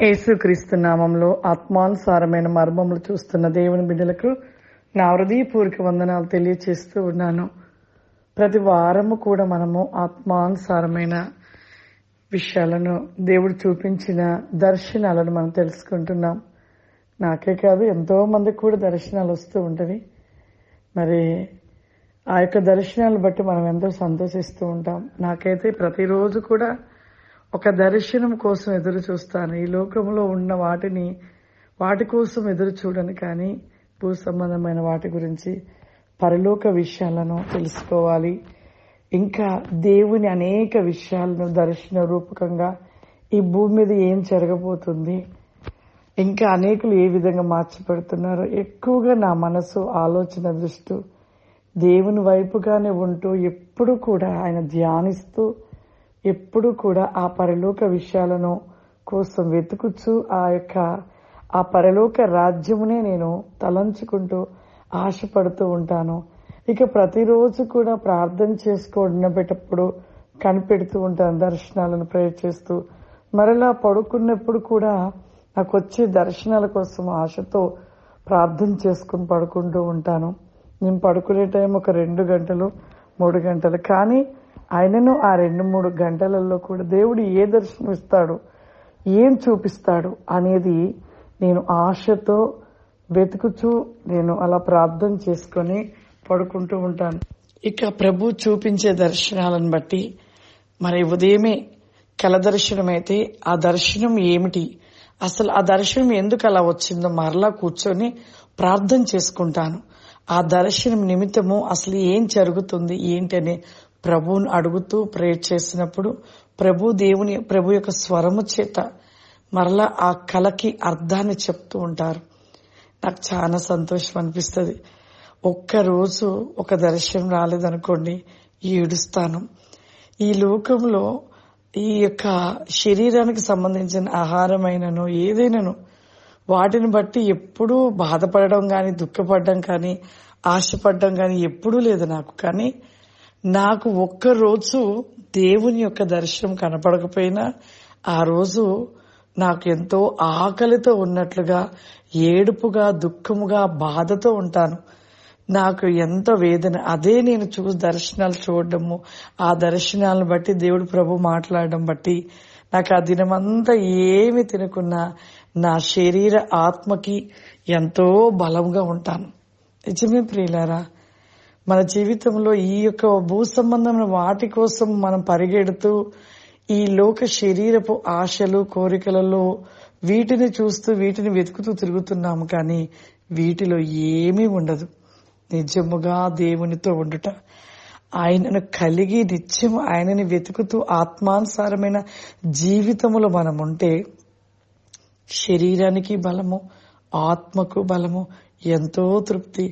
యేసుక్రీస్తు నామంలో ఆత్మానుసారమైన మర్మములు చూస్తున్న దేవుని బిడ్డలకు నా హృదయపూర్వక వందనాలు తెలియచేస్తూ ఉన్నాను. ప్రతి వారము కూడా మనము ఆత్మానుసారమైన విషయాలను దేవుడు చూపించిన దర్శనాలను మనం తెలుసుకుంటున్నాం. నాకే కాదు, ఎంతో మందికి కూడా దర్శనాలు వస్తూ ఉంటవి. మరి ఆ యొక్క దర్శనాలు బట్టి మనం ఎంతో సంతోషిస్తూ ఉంటాం. నాకైతే ప్రతిరోజు కూడా ఒక దర్శనం కోసం ఎదురు చూస్తాను. ఈ లోకంలో ఉన్న వాటి కోసం ఎదురు చూడను, కానీ భూ సంబంధమైన వాటి గురించి, పరలోక విషయాలను తెలుసుకోవాలి. ఇంకా దేవుని అనేక విషయాలను దర్శన రూపకంగా ఈ భూమి మీద ఏం జరగబోతుంది, ఇంకా అనేకులు ఏ విధంగా మార్చిపెడుతున్నారు, ఎక్కువగా నా మనసు ఆలోచన దృష్టి దేవుని వైపుగానే ఉంటూ ఎప్పుడు కూడా ఆయన ధ్యానిస్తూ ఎప్పుడు కూడా ఆ పరలోక విషయాలను కోసం వెతుకుచూ ఆ పరలోక రాజ్యమునే నేను తలంచుకుంటూ ఆశపడుతూ ఉంటాను. ఇక ప్రతిరోజు కూడా ప్రార్థన చేసుకోబెట్టప్పుడు కనిపెడుతూ ఉంటాను, దర్శనాలను ప్రేర్ చేస్తూ. మరలా పడుకున్నప్పుడు కూడా నాకు వచ్చే దర్శనాల కోసం ఆశతో ప్రార్థన చేసుకుని పడుకుంటూ ఉంటాను. నేను పడుకునే టైం ఒక 2 గంటలు 3 గంటలు, కానీ ఆయనను ఆ 2-3 గంటలలో కూడా దేవుడు ఏ దర్శనం ఇస్తాడు, ఏం చూపిస్తాడు అనేది నేను ఆశతో వెతుకుచూ నేను అలా ప్రార్థన చేసుకొని పడుకుంటూ ఉంటాను. ఇక ప్రభు చూపించే దర్శనాలను బట్టి మరి ఉదయమే కల దర్శనం అయితే ఆ దర్శనం ఏమిటి, అసలు ఆ దర్శనం ఎందుకు అలా వచ్చిందో మరలా కూర్చొని ప్రార్థన చేసుకుంటాను. ఆ దర్శనం నిమిత్తము అసలు ఏం జరుగుతుంది ఏంటని ప్రభువును అడుగుతూ ప్రేర్ చేసినప్పుడు ప్రభు యొక్క స్వరము చేత మరలా ఆ కళకి అర్థాన్ని చెప్తూ ఉంటారు. నాకు చాలా సంతోషం అనిపిస్తుంది. ఒక్కరోజు ఒక దర్శనం రాలేదనుకోండి, ఏడుస్తాను. ఈ లోకంలో ఈ యొక్క శరీరానికి సంబంధించిన ఆహారమైనను ఏదైనాను వాటిని బట్టి ఎప్పుడూ బాధపడడం కానీ, దుఃఖపడడం కానీ, ఆశపడడం కానీ ఎప్పుడూ లేదు నాకు. కానీ నాకు ఒక్కరోజు దేవుని యొక్క దర్శనం కనపడకపోయినా ఆ రోజు నాకు ఎంతో ఆకలితో ఉన్నట్లుగా, ఏడుపుగా, దుఃఖముగా, బాధతో ఉంటాను. నాకు ఎంతో వేదన. అదే నేను దర్శనాలు చూడడము, ఆ దర్శనాలను బట్టి దేవుడు ప్రభు మాట్లాడడం బట్టి నాకు ఆ దినమంతా ఏమి తినకున్నా నా శరీర ఆత్మకి ఎంతో బలంగా ఉంటాను. నిజమే ప్రియులారా, మన జీవితంలో ఈ యొక్క భూ సంబంధమైన వాటి కోసం మనం పరిగెడుతూ ఈ లోక శరీరపు ఆశలు కోరికలలో వీటిని చూస్తూ వీటిని వెతుకుతూ తిరుగుతున్నాము, కానీ వీటిలో ఏమీ ఉండదు. నిజముగా దేవునితో ఉండుట, ఆయనను కలిగి నిత్యం ఆయనని వెతుకుతూ ఆత్మానుసారమైన జీవితములో మనం ఉంటే శరీరానికి బలము, ఆత్మకు బలము, ఎంతో తృప్తి,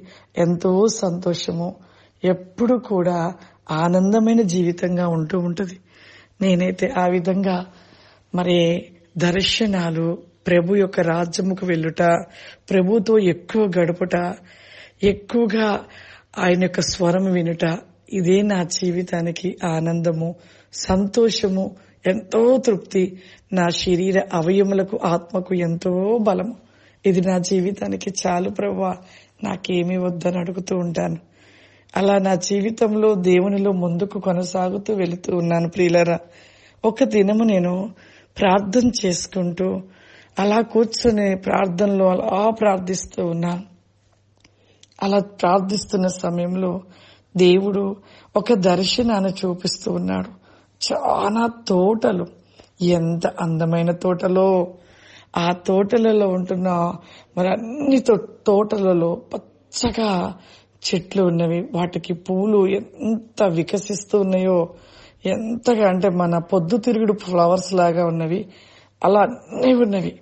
ఎంతో సంతోషము, ఎప్పుడు కూడా ఆనందమైన జీవితంగా ఉంటూ ఉంటుంది. నేనైతే ఆ విధంగా మరి దర్శనాలు, ప్రభు యొక్క రాజ్యముకు వెళ్ళుట, ప్రభుతో ఎక్కువ గడుపుట, ఎక్కువగా ఆయన యొక్క స్వరం వినుట, ఇదే నా జీవితానికి ఆనందము, సంతోషము, ఎంతో తృప్తి, నా శరీర అవయములకు ఆత్మకు ఎంతో బలము. ఇది నా జీవితానికి చాలు ప్రభువా, నాకేమీ వద్దని అడుగుతూ ఉంటాను. అలా నా జీవితంలో దేవునిలో ముందుకు కొనసాగుతూ వెళుతూ ఉన్నాను. ప్రియులరా, ఒక దినము నేను ప్రార్థన చేసుకుంటూ అలా కూర్చొని ప్రార్థనలో అలా ప్రార్థిస్తూ ఉన్నాను. అలా ప్రార్థిస్తున్న సమయంలో దేవుడు ఒక దర్శనాన్ని చూపిస్తూ ఉన్నాడు. చాలా తోటలు, ఎంత అందమైన తోటలో, ఆ తోటలలో ఉంటున్న మరి అన్ని తోటలలో పచ్చగా చెట్లు ఉన్నవి. వాటికి పూలు ఎంత వికసిస్తూ ఉన్నాయో, ఎంతగా అంటే మన పొద్దుతిరుగుడు ఫ్లవర్స్ లాగా ఉన్నవి, అలా అన్నీ ఉన్నవి.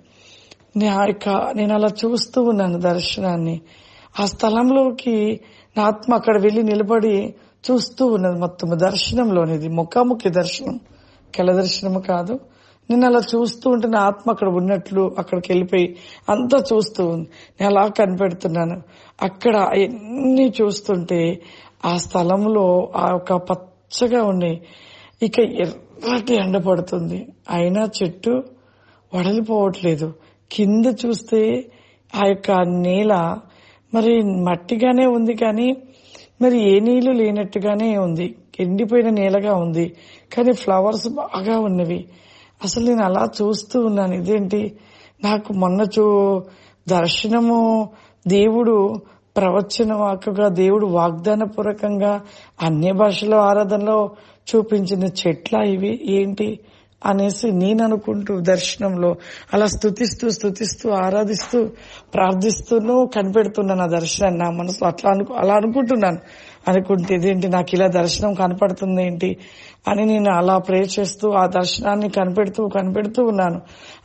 నేను అలా చూస్తూ ఉన్నాను దర్శనాన్ని. ఆ స్థలంలోకి నా ఆత్మ అక్కడ వెళ్లి నిలబడి చూస్తూ ఉన్నది. మొత్తం దర్శనంలోనిది ముఖాముఖి దర్శనం, కల దర్శనము కాదు. నేను అలా చూస్తూ ఉంటే నా ఆత్మ అక్కడ ఉన్నట్లు అక్కడికి వెళ్ళిపోయి అంతా చూస్తూ ఉంది. నేను అలా కనిపెడుతున్నాను. అక్కడ అన్ని చూస్తుంటే ఆ స్థలంలో ఆ ఒక పచ్చగా ఉన్నాయి. ఇక ఎర్రటి ఎండ పడుతుంది, అయినా చెట్టు వడలిపోవట్లేదు. కింద చూస్తే ఆ యొక్క నేల మరి మట్టిగానే ఉంది, కానీ మరి ఏ నీళ్లు లేనట్టుగానే ఉంది, ఎండిపోయిన నేలగా ఉంది. కానీ ఫ్లవర్స్ బాగా ఉన్నవి. అసలు నేను అలా చూస్తూ ఉన్నాను. ఇదేంటి, నాకు మొన్న దర్శనము దేవుడు ప్రవచన వాక్కుగా, దేవుడు వాగ్దాన పూర్వకంగా అన్య భాషలో ఆరాధనలో చూపించిన చెట్ల ఇవి ఏంటి అనేసి నేను అనుకుంటూ దర్శనంలో అలా స్తుతిస్తూ ఆరాధిస్తూ ప్రార్థిస్తూనూ కనిపెడుతున్నాను ఆ దర్శనాన్ని నా మనసులో. అలా అనుకుంటే ఇదేంటి, నాకు ఇలా దర్శనం కనపడుతుంది ఏంటి అని నేను అలా ప్రే చేస్తూ ఆ దర్శనాన్ని కనిపెడుతూ ఉన్నాను.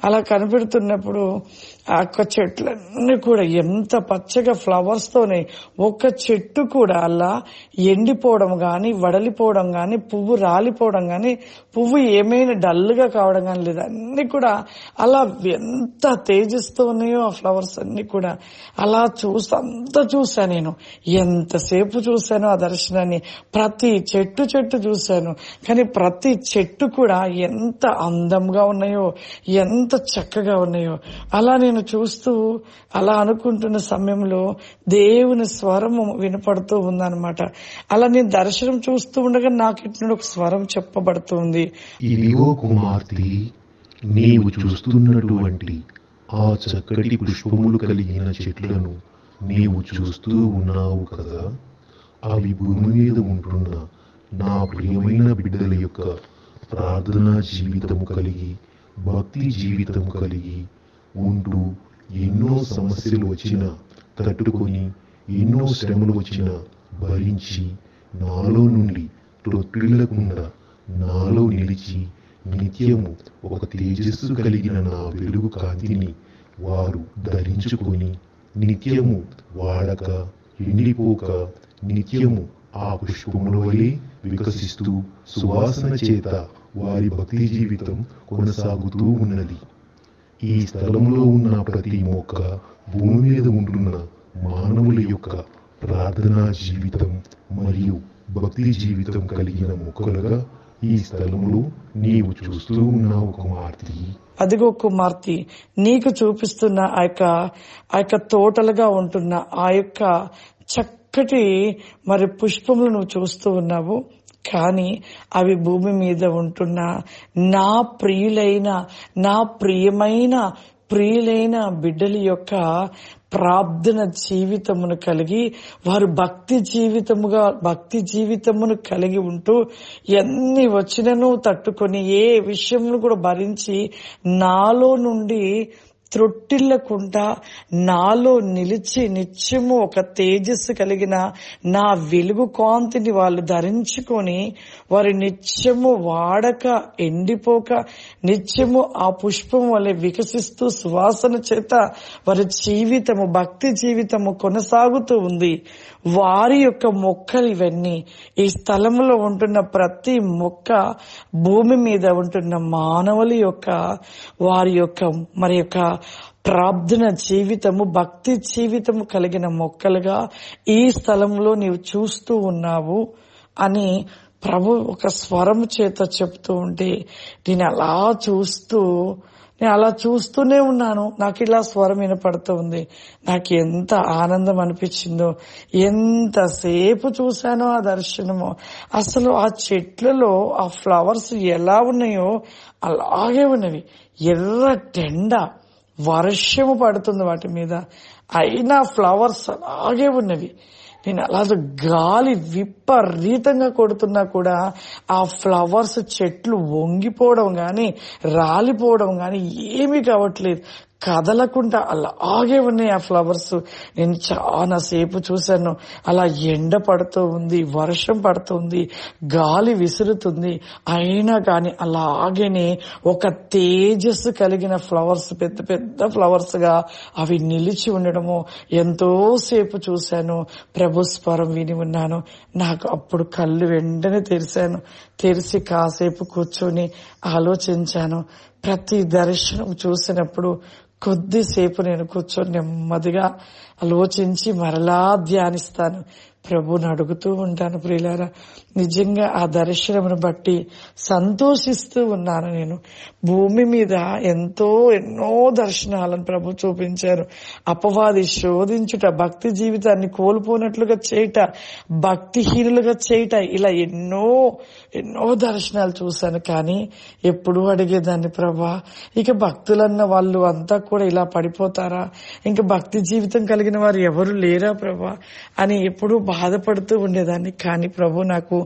అలా కనిపెడుతున్నప్పుడు ఆ యొక్క చెట్లన్నీ కూడా ఎంత పచ్చగా ఫ్లవర్స్ తోనే, ఒక్క చెట్టు కూడా అలా ఎండిపోవడం గాని, వడలిపోవడం గాని, పువ్వు రాలిపోవడం గాని, పువ్వు ఏమైనా డల్ గా కావడం గాని లేదు. అన్ని కూడా అలా ఎంత తేజస్తో ఉన్నాయో ఆ ఫ్లవర్స్ అన్ని కూడా. అలా అంతా చూసా నేను. ఎంతసేపు చూశాను ఆ దర్శనాన్ని. ప్రతి చెట్టు చూశాను, కానీ ప్రతి చెట్టు కూడా ఎంత అందంగా ఉన్నాయో, ఎంత చక్కగా ఉన్నాయో. అలా నేను చూస్తూ అలా అనుకుంటున్న సమయంలో దేవుని స్వరము వినపడుతూ ఉందన్నమాట. అలా నేను దర్శనం చూస్తూ ఉండగా నాకు ఇట్లా ఒక స్వరం చెప్పబడుతుంది. ఇదిగో కుమార్తె, నీవు చూస్తున్నటువంటి ఆ చక్కటి పుష్పములు కలిగిన చెట్లను నీవు చూస్తూ ఉన్నావు కదా, అవి భూమి మీద ఉంటున్న నా ప్రియమైన బిడ్డల యొక్క ప్రార్థనా జీవితము కలిగి, భక్తి జీవితం కలిగి ఉంటూ ఎన్నో సమస్యలు వచ్చినా తట్టుకొని, ఎన్నో శ్రమలు వచ్చినా భరించి, నాలో నుండి తొట్టిల్లకుండా నాలో నిలిచి నిత్యము ఒక తేజస్సు కలిగిన నా వెలుగు కాంతిని వారు ధరించుకొని నిత్యము వాడక ఎండిపోక నిత్యము ఆ పుష్పముల వలె వికసిస్తూ సువాసన చేత వారి భక్తి జీవితం కొనసాగుతూ ఉన్నది. ఈ స్థలంలో ఉన్న ప్రతి మొక్క భూమి మీద ఉంటున్న మానవుల యొక్క ప్రార్థనా జీవితం మరియు భక్తి జీవితం కలిగిన మొక్కలుగా ఈ స్థలంలో నీవు చూస్తూ ఉన్నావు కుమార్తె. అదిగో కుమార్తె, నీకు చూపిస్తున్న ఆ యొక్క తోటలుగా ఉంటున్న ఆ యొక్క చక్కటి మరి పుష్పములు నువ్వు చూస్తూ ఉన్నావు. కానీ అవి భూమి మీద ఉంటున్న నా ప్రియులైన బిడ్డల యొక్క ప్రార్థన జీవితమును కలిగి, వారు భక్తి జీవితమును కలిగి ఉంటూ ఎన్ని వచ్చినను తట్టుకొని, ఏ విషయమును కూడా భరించి నాలో నుండి త్రొట్టిల్లకుండా నాలో నిలిచి నిత్యము ఒక తేజస్సు కలిగిన నా వెలుగు కాంతిని వాళ్ళు ధరించుకొని, వారి నిత్యము వాడక ఎండిపోక నిత్యము ఆ పుష్పం వలె వికసిస్తూ సువాసన చేత వారి జీవితము భక్తి జీవితము కొనసాగుతూ ఉంది. వారి యొక్క మొక్కలు ఇవన్నీ. ఈ స్థలంలో ఉంటున్న ప్రతి మొక్క భూమి మీద ఉంటున్న మానవుల యొక్క వారి యొక్క మరి యొక్క ప్రార్థన జీవితము భక్తి జీవితము కలిగిన మొక్కలుగా ఈ స్థలంలో నీవు చూస్తూ ఉన్నావు అని ప్రభు ఒక స్వరము చేత చెప్తూ ఉంటే నేను అలా చూస్తూనే ఉన్నాను. నాకు ఇలా స్వరం వినపడుతూ ఉంది. నాకు ఎంత ఆనందం అనిపించిందో, ఎంతసేపు చూశానో ఆ దర్శనము. అసలు ఆ చెట్లలో ఆ ఫ్లవర్స్ ఎలా ఉన్నాయో అలాగే ఉన్నవి. ఎర్రటెండ వర్షము పడుతుంది వాటి మీద, అయినా ఫ్లవర్స్ అలాగే ఉన్నవి. నేను అలా గాలి విపరీతంగా కొడుతున్నా కూడా ఆ ఫ్లవర్స్ చెట్లు వంగిపోవడం గాని రాలిపోవడం గాని ఏమీ కావట్లేదు. కదలకుండా అలాగే ఉన్నాయి ఆ ఫ్లవర్స్. నేను చాలా సేపు చూశాను. అలా ఎండ పడుతూ ఉంది, వర్షం పడుతుంది, గాలి విసురుతుంది, అయినా కానీ అలాగేనే ఒక తేజస్సు కలిగిన ఫ్లవర్స్, పెద్ద పెద్ద ఫ్లవర్స్ గా అవి నిలిచి ఉండడము ఎంతో సేపు చూశాను. ప్రభు స్వరం విని ఉన్నాను. నాకు అప్పుడు కళ్ళు వెంటనే తెరిచి కాసేపు కూర్చొని ఆలోచించాను. ప్రతి దర్శనం చూసినప్పుడు కొద్దిసేపు నేను కూర్చొని నెమ్మదిగా ఆలోచించి మరలా ధ్యానిస్తాను. ప్రభుని అడుగుతూ ఉంటాను ప్రియులారా. నిజంగా ఆ దర్శనమును బట్టి సంతోషిస్తూ ఉన్నాను. నేను భూమి మీద ఎన్నో దర్శనాలను ప్రభు చూపించారు. అపవాది శోధించుట, భక్తి జీవితాన్ని కోల్పోనట్లుగా చేయట, భక్తిహీనులుగా చేయట, ఇలా ఎన్నో దర్శనాలు చూశాను. కానీ ఎప్పుడూ అడిగేదాన్ని, ప్రభా ఇక భక్తులన్న వాళ్ళు అంతా కూడా ఇలా పడిపోతారా? ఇంకా భక్తి జీవితం కలిగిన వారు ఎవరు లేరా ప్రభా అని ఎప్పుడూ బాధపడుతూ ఉండేదాన్ని. కానీ ప్రభు నాకు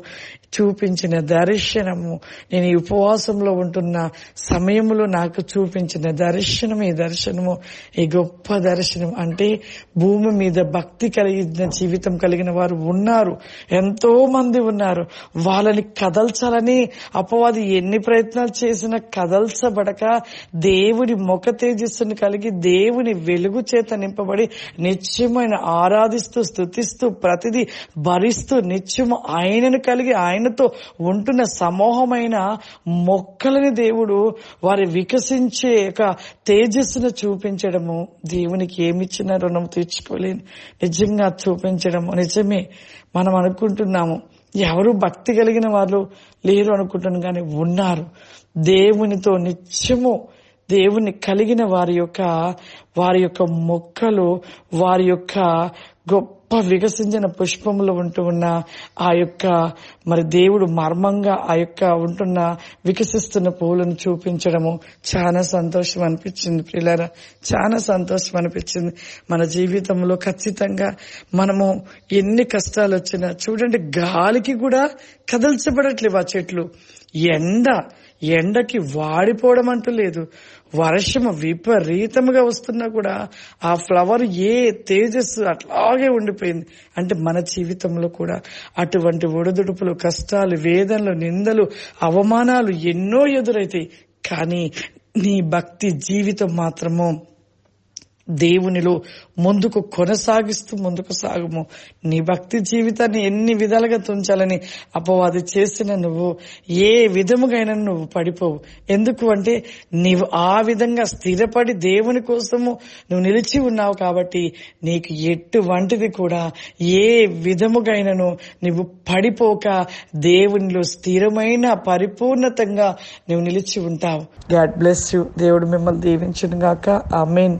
చూపించిన దర్శనము, నేను ఈ ఉపవాసంలో ఉంటున్న సమయంలో నాకు చూపించిన దర్శనం, ఈ దర్శనము, ఈ గొప్ప దర్శనం అంటే భూమి మీద భక్తి కలిగిన జీవితం కలిగిన వారు ఉన్నారు, ఎంతో మంది ఉన్నారు. వాళ్ళని కదల్చాలని అపవాది ఎన్ని ప్రయత్నాలు చేసినా కదల్చబడక దేవుని ముఖ తేజస్సును కలిగి దేవుని వెలుగు చేత నింపబడి నిత్యమైన ఆరాధిస్తూ స్తుతిస్తూ ప్రతిదీ భరిస్తూ నిత్యము ఆయనను కలిగి ఆయనతో ఉంటున్న సమూహమైన మొక్కలని దేవుడు వారి వికసించే తేజస్సును చూపించడము, దేవునికి ఏమిచ్చిన రుణం తీర్చుకోలేని నిజంగా చూపించడము. నిజమే, మనం అనుకుంటున్నాము ఎవరు భక్తి కలిగిన వాళ్ళు లేరు అనుకుంటున్నాం, కానీ ఉన్నారు. దేవునితో నిత్యము దేవుని కలిగిన వారి యొక్క మొక్కలు, వారి యొక్క గొప్ప వికసించిన పుష్పములు ఉంటూ ఉన్న ఆ యొక్క మరి దేవుడు మర్మంగా ఆ యొక్క ఉంటున్న వికసిస్తున్న పువ్వులను చూపించడము చాలా సంతోషం అనిపించింది ప్రియులారా, చాలా సంతోషం అనిపించింది. మన జీవితంలో ఖచ్చితంగా మనము ఎన్ని కష్టాలు వచ్చినా చూడండి, గాలికి కూడా కదల్చబడట్లేవు ఆ చెట్లు. ఎండకి వాడిపోవడం అంటూ లేదు. వర్షము విపరీతముగా వస్తున్నా కూడా ఆ ఫ్లవర్ తేజస్సు అట్లాగే ఉండిపోయింది. అంటే మన జీవితంలో కూడా అటువంటి ఒడిదుడుపులు, కష్టాలు, వేదనలు, నిందలు, అవమానాలు ఎన్నో ఎదురైతాయి. కానీ నీ భక్తి జీవితం మాత్రము దేవునిలో ముందుకు కొనసాగిస్తూ ముందుకు సాగుము. నీ భక్తి జీవితాన్ని ఎన్ని విధాలుగా తుంచాలని అపవాది చేసిన నువ్వు ఏ విధముగా నువ్వు పడిపోవు. ఎందుకు అంటే నీవు ఆ విధంగా స్థిరపడి దేవుని కోసము నువ్వు నిలిచి ఉన్నావు కాబట్టి నీకు ఎటువంటిది కూడా ఏ విధముగా నువ్వు పడిపోక దేవునిలో స్థిరమైన పరిపూర్ణతంగా నువ్వు నిలిచి ఉంటావు. God bless you. దేవుడు మిమ్మల్ని దీవించును గాక. ఆమేన్.